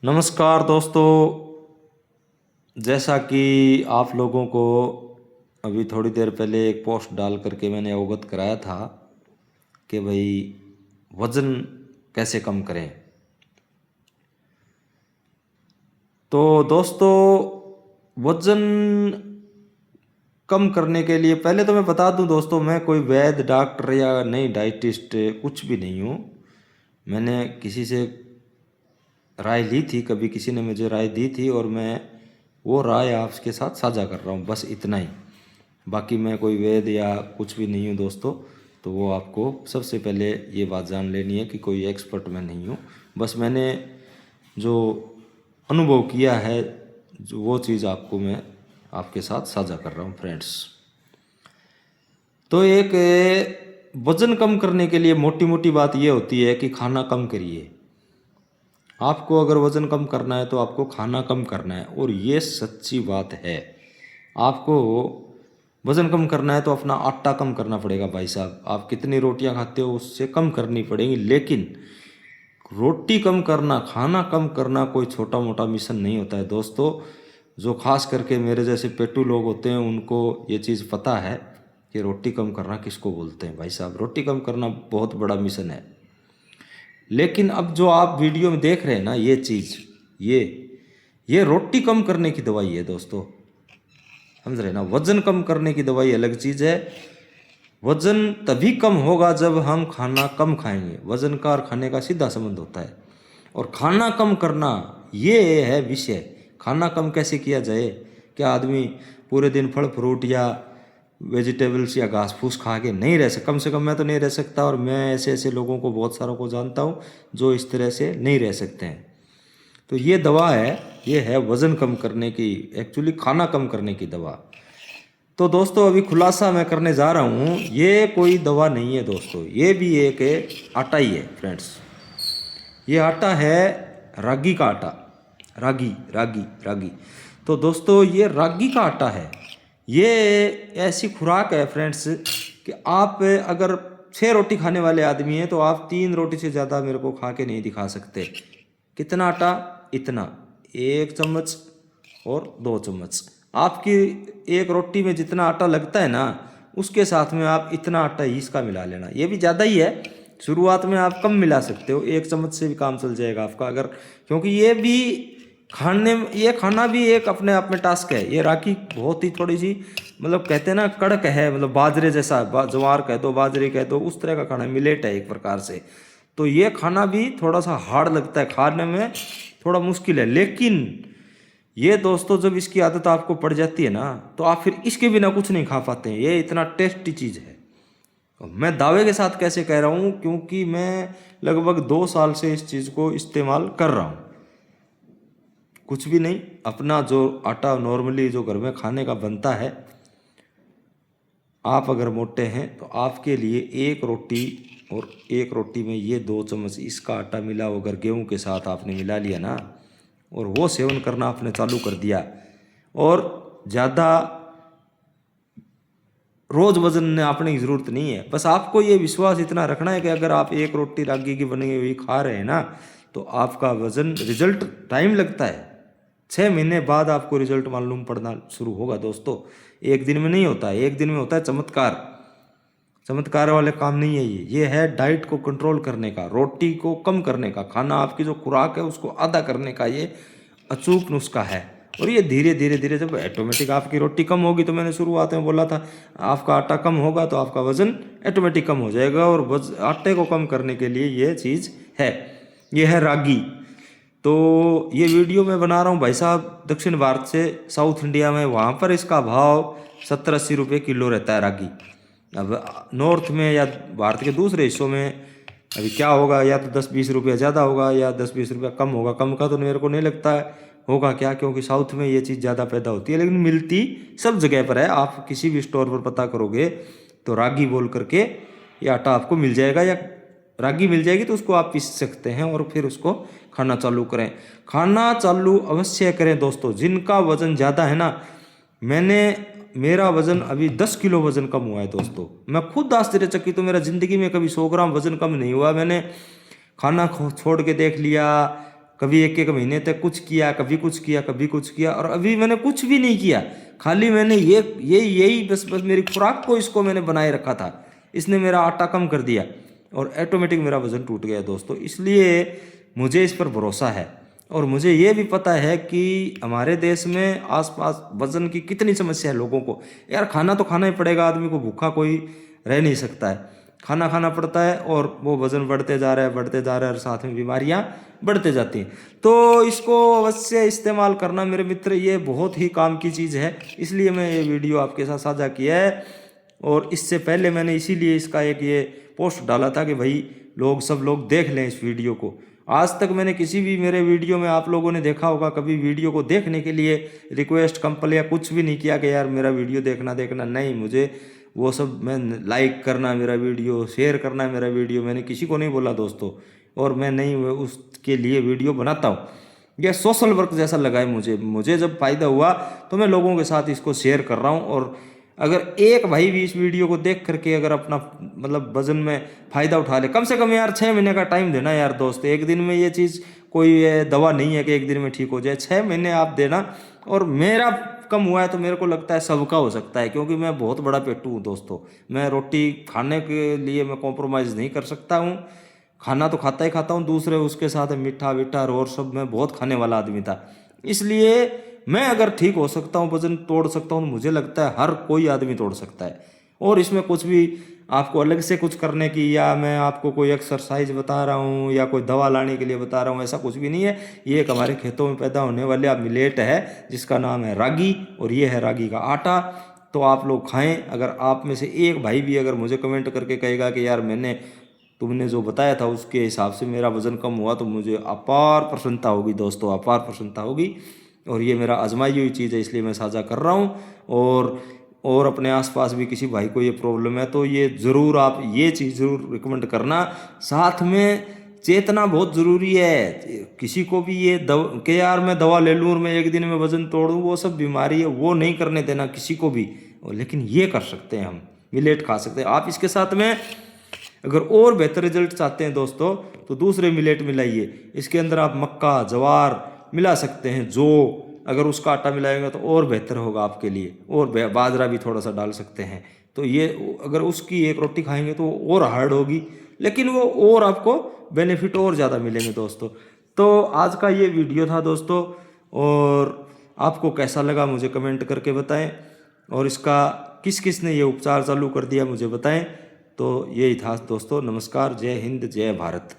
नमस्कार दोस्तों। जैसा कि आप लोगों को अभी थोड़ी देर पहले एक पोस्ट डाल करके मैंने अवगत कराया था कि भाई वज़न कैसे कम करें। तो दोस्तों, वज़न कम करने के लिए पहले तो मैं बता दूं दोस्तों, मैं कोई वैद्य डॉक्टर या नहीं डाइटिस्ट कुछ भी नहीं हूँ। मैंने किसी से राय ली थी, कभी किसी ने मुझे राय दी थी और मैं वो राय आपके साथ साझा कर रहा हूँ, बस इतना ही। बाकी मैं कोई वेद या कुछ भी नहीं हूँ दोस्तों। तो वो आपको सबसे पहले ये बात जान लेनी है कि कोई एक्सपर्ट मैं नहीं हूँ। बस मैंने जो अनुभव किया है, जो वो चीज़ आपको मैं आपके साथ साझा कर रहा हूँ फ्रेंड्स। तो एक वज़न कम करने के लिए मोटी मोटी बात ये होती है कि खाना कम करिए। आपको अगर वज़न कम करना है तो आपको खाना कम करना है, और ये सच्ची बात है। आपको वज़न कम करना है तो अपना आटा कम करना पड़ेगा भाई साहब। आप कितनी रोटियां खाते हो उससे कम करनी पड़ेगी, लेकिन रोटी कम करना, खाना कम करना कोई छोटा मोटा मिशन नहीं होता है दोस्तों। जो खास करके मेरे जैसे पेटू लोग होते हैं उनको ये चीज़ पता है कि रोटी कम करना किसको बोलते हैं। भाई साहब, रोटी कम करना बहुत बड़ा मिशन है। लेकिन अब जो आप वीडियो में देख रहे हैं ना, ये चीज़, ये रोटी कम करने की दवाई है दोस्तों, समझ रहे ना। वज़न कम करने की दवाई अलग चीज़ है। वज़न तभी कम होगा जब हम खाना कम खाएंगे। वज़न का और खाने का सीधा संबंध होता है। और खाना कम करना ये है विषय। खाना कम कैसे किया जाए? क्या आदमी पूरे दिन फल फ्रूट या वेजिटेबल्स या घास फूस खा के नहीं रह सकता? कम से कम मैं तो नहीं रह सकता, और मैं ऐसे ऐसे लोगों को, बहुत सारों को जानता हूँ जो इस तरह से नहीं रह सकते हैं। तो ये दवा है, ये है वज़न कम करने की, एक्चुअली खाना कम करने की दवा। तो दोस्तों, अभी खुलासा मैं करने जा रहा हूँ, ये कोई दवा नहीं है दोस्तों, ये भी एक आटा ही है फ्रेंड्स। ये आटा है रागी का आटा। रागी रागी रागी। तो दोस्तों, ये रागी का आटा है। ये ऐसी खुराक है फ्रेंड्स कि आप अगर 6 रोटी खाने वाले आदमी हैं तो आप 3 रोटी से ज़्यादा मेरे को खा के नहीं दिखा सकते। कितना आटा? इतना, 1 चम्मच और 2 चम्मच। आपकी एक रोटी में जितना आटा लगता है ना, उसके साथ में आप इतना आटा ही इसका मिला लेना। ये भी ज़्यादा ही है, शुरुआत में आप कम मिला सकते हो, 1 चम्मच से भी काम चल जाएगा आपका। अगर, क्योंकि ये भी खाने, ये खाना भी एक अपने आप में टास्क है। ये रागी बहुत ही थोड़ी सी, मतलब कहते हैं ना, कड़क है, मतलब बाजरे जैसा, ज्वार कह दो, बाजरे कह दो, उस तरह का खाना, मिलेट है एक प्रकार से। तो ये खाना भी थोड़ा सा हार्ड लगता है, खाने में थोड़ा मुश्किल है। लेकिन ये दोस्तों, जब इसकी आदत आपको पड़ जाती है ना, तो आप फिर इसके बिना कुछ नहीं खा पाते हैं। ये इतना टेस्टी चीज़ है। मैं दावे के साथ कैसे कह रहा हूँ, क्योंकि मैं लगभग 2 साल से इस चीज़ को इस्तेमाल कर रहा हूँ। कुछ भी नहीं, अपना जो आटा नॉर्मली जो घर में खाने का बनता है, आप अगर मोटे हैं तो आपके लिए 1 रोटी, और 1 रोटी में ये 2 चम्मच इसका आटा मिला, वो अगर गेहूँ के साथ आपने मिला लिया ना, और वो सेवन करना आपने चालू कर दिया, और ज़्यादा रोज़ वज़न नापने की ज़रूरत नहीं है। बस आपको ये विश्वास इतना रखना है कि अगर आप 1 रोटी रागी की बनी हुई खा रहे हैं ना, तो आपका वज़न, रिजल्ट टाइम लगता है, 6 महीने बाद आपको रिजल्ट मालूम पड़ना शुरू होगा दोस्तों। एक दिन में नहीं होता है, एक दिन में होता है चमत्कार। चमत्कार वाले काम नहीं है ये है डाइट को कंट्रोल करने का, रोटी को कम करने का, खाना आपकी जो खुराक है उसको आधा करने का ये अचूक नुस्खा है। और ये धीरे धीरे धीरे जब ऑटोमेटिक आपकी रोटी कम होगी, तो मैंने शुरुआत में बोला था, आपका आटा कम होगा तो आपका वज़न ऑटोमेटिक कम हो जाएगा। और आटे को कम करने के लिए ये चीज़ है, ये है रागी। तो ये वीडियो मैं बना रहा हूँ भाई साहब दक्षिण भारत से, साउथ इंडिया में, वहाँ पर इसका भाव 70-80 रुपये किलो रहता है रागी। अब नॉर्थ में या भारत के दूसरे हिस्सों में अभी क्या होगा, या तो 10-20 रुपया ज़्यादा होगा या 10-20 रुपया कम होगा। कम का तो मेरे को नहीं लगता है होगा क्या, क्योंकि साउथ में ये चीज़ ज़्यादा पैदा होती है, लेकिन मिलती सब जगह पर है। आप किसी भी स्टोर पर पता करोगे तो रागी बोल करके ये आटा आपको मिल जाएगा, या रागी मिल जाएगी, तो उसको आप पीस सकते हैं और फिर उसको खाना चालू करें। खाना चालू अवश्य करें दोस्तों। जिनका वज़न ज़्यादा है ना, मेरा वज़न अभी 10 किलो वज़न कम हुआ है दोस्तों। मैं खुद आश्चर्यचकित हूँ, मेरा ज़िंदगी में कभी 100 ग्राम वज़न कम नहीं हुआ। मैंने खाना छोड़ के देख लिया, कभी 1-1 महीने तक कुछ किया, कभी कुछ किया, कभी कुछ किया, और अभी मैंने कुछ भी नहीं किया। खाली मैंने यही बस मेरी खुराक को इसको मैंने बनाए रखा था। इसने मेरा आटा कम कर दिया और ऑटोमेटिक मेरा वज़न टूट गया दोस्तों। इसलिए मुझे इस पर भरोसा है और मुझे ये भी पता है कि हमारे देश में आसपास वज़न की कितनी समस्या है लोगों को। यार खाना तो खाना ही पड़ेगा, आदमी को भूखा कोई रह नहीं सकता है, खाना खाना पड़ता है और वो वज़न बढ़ते जा रहा है और साथ में बीमारियां बढ़ते जाती हैं। तो इसको अवश्य इस्तेमाल करना मेरे मित्र, ये बहुत ही काम की चीज़ है। इसलिए मैं ये वीडियो आपके साथ साझा किया है। और इससे पहले मैंने इसीलिए इसका एक ये पोस्ट डाला था कि भाई सब लोग देख लें इस वीडियो को। आज तक मैंने किसी भी मेरे वीडियो में, आप लोगों ने देखा होगा, कभी वीडियो को देखने के लिए रिक्वेस्ट, कंपल या कुछ भी नहीं किया कि यार मेरा वीडियो देखना नहीं। मुझे वो सब, मैं लाइक करना मेरा वीडियो, शेयर करना मेरा वीडियो, मैंने किसी को नहीं बोला दोस्तों। और मैं नहीं उसके लिए वीडियो बनाता हूँ। यह सोशल वर्क जैसा लगा है मुझे जब फ़ायदा हुआ तो मैं लोगों के साथ इसको शेयर कर रहा हूँ। और अगर एक भाई भी इस वीडियो को देख करके अगर अपना मतलब वज़न में फ़ायदा उठा ले, कम से कम यार 6 महीने का टाइम देना यार दोस्त। एक दिन में ये चीज़ कोई दवा नहीं है कि एक दिन में ठीक हो जाए, 6 महीने आप देना। और मेरा कम हुआ है तो मेरे को लगता है सबका हो सकता है, क्योंकि मैं बहुत बड़ा पेटू हूँ दोस्तों। मैं रोटी खाने के लिए मैं कॉम्प्रोमाइज़ नहीं कर सकता हूँ, खाना तो खाता ही खाता हूँ, दूसरे उसके साथ मीठा वीठा और सब मैं बहुत खाने वाला आदमी था। इसलिए मैं अगर ठीक हो सकता हूँ, वज़न तोड़ सकता हूँ, मुझे लगता है हर कोई आदमी तोड़ सकता है। और इसमें कुछ भी आपको अलग से कुछ करने की, या मैं आपको कोई एक्सरसाइज बता रहा हूँ या कोई दवा लाने के लिए बता रहा हूँ, ऐसा कुछ भी नहीं है। ये एक हमारे खेतों में पैदा होने वाला मिलेट है जिसका नाम है रागी, और ये है रागी का आटा। तो आप लोग खाएं। अगर आप में से एक भाई भी अगर मुझे कमेंट करके कहेगा कि यार तुमने जो बताया था उसके हिसाब से मेरा वज़न कम हुआ, तो मुझे अपार प्रसन्नता होगी दोस्तों, अपार प्रसन्नता होगी। और ये मेरा आजमाई हुई चीज़ है, इसलिए मैं साझा कर रहा हूँ। और अपने आसपास भी किसी भाई को ये प्रॉब्लम है तो ये ज़रूर आप ये चीज़ ज़रूर रिकमेंड करना। साथ में चेतना बहुत ज़रूरी है। किसी को भी ये कि यार मैं दवा ले लूँ और मैं एक दिन में वज़न तोड़ दूँ, वो सब बीमारी है, वो नहीं करने देना किसी को भी। लेकिन ये कर सकते हैं, हम मिलेट खा सकते हैं। आप इसके साथ में अगर और बेहतर रिजल्ट चाहते हैं दोस्तों तो दूसरे मिलेट मिलाइए। इसके अंदर आप मक्का, जवार मिला सकते हैं, जो अगर उसका आटा मिलाएंगे तो और बेहतर होगा आपके लिए। और बाजरा भी थोड़ा सा डाल सकते हैं। तो ये अगर उसकी एक रोटी खाएंगे तो और हार्ड होगी, लेकिन वो और आपको बेनिफिट और ज़्यादा मिलेंगे दोस्तों। तो आज का ये वीडियो था दोस्तों, और आपको कैसा लगा मुझे कमेंट करके बताएं। और इसका किस ने ये उपचार चालू कर दिया मुझे बताएं। तो यही था दोस्तों। नमस्कार, जय हिंद, जय भारत।